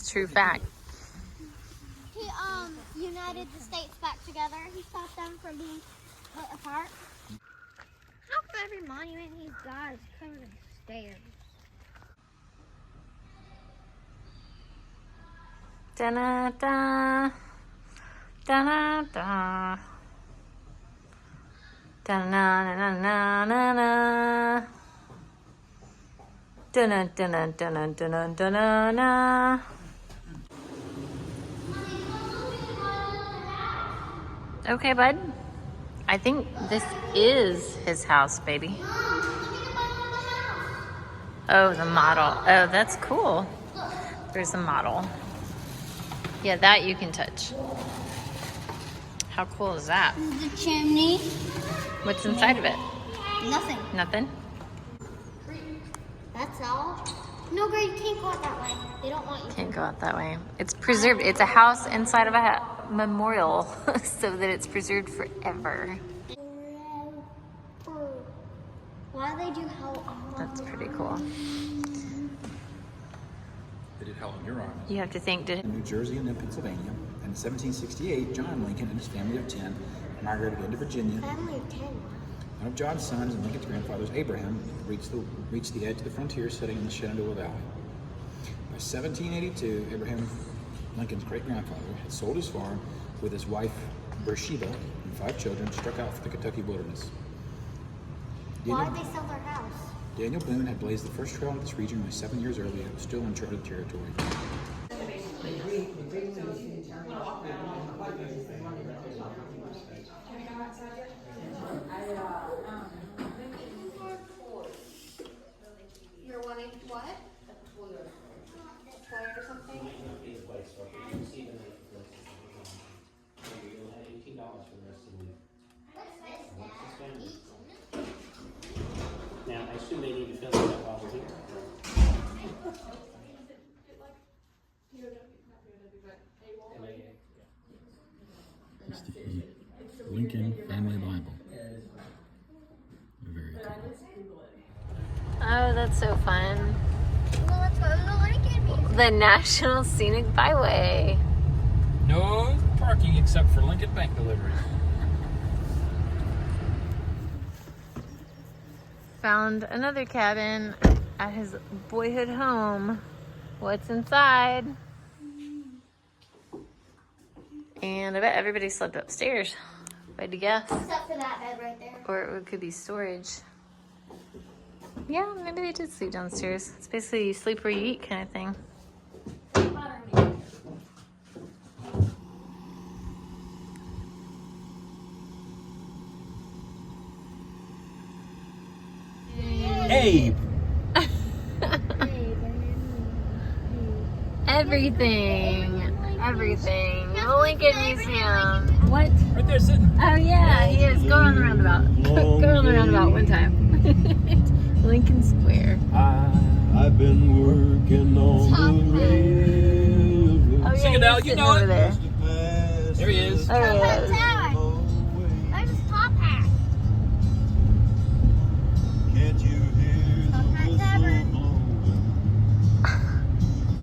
It's a true fact. He united the states back together. He stopped them from being put apart. How come every monument he's got is covered in stairs? Da-na-da. Da-na-da. Da-na-na-na-na-na. Da-na-da-na-da-na-da-na-da-na-da-na. Okay, bud. I think this is his house, baby. Oh, the model. Oh, that's cool. There's the model. Yeah, that you can touch. How cool is that? The chimney. What's inside of it? Nothing. Nothing? That's all. No, Greg, you can't go out that way. They don't want you. Can't go out that way. It's preserved. It's a house inside of a memorial so that it's preserved forever. Why do they do hell? That's pretty cool. They did Hell in Your Arms. You have to think, did In New Jersey and then Pennsylvania. In 1768, John Lincoln and his family of 10 migrated into Virginia. Family of 10. One of John's sons and Lincoln's grandfathers, Abraham, reached the edge of the frontier setting in the Shenandoah Valley. By 1782, Abraham Lincoln's great-grandfather had sold his farm with his wife, Beersheba, and 5 children, struck out for the Kentucky wilderness. Why did they sell their house? Daniel Boone had blazed the first trail in this region only 7 years earlier, still uncharted territory. You're wanting what? A toilet or something? Now, I assume they need to fill that while we're here. It's the Lincoln Family Bible. Very cool. Oh, that's so fun. Well, let's go to the Lincoln Museum. The National Scenic Byway. No parking except for Lincoln Bank deliveries. Found another cabin at his boyhood home. What's inside? And I bet everybody slept upstairs. If I had to guess. Except for that bed right there. Or it could be storage. Yeah, maybe they did sleep downstairs. It's basically you sleep where you eat kind of thing. Abe! Everything. The Lincoln Museum. What? Right there sitting. Oh yeah, he is. Go on the roundabout. Go on the roundabout one time. Lincoln Square. I've been working on the railroad. Oh yeah, Sing it out, he's you sitting know over it. there. There he is. There he is. Out.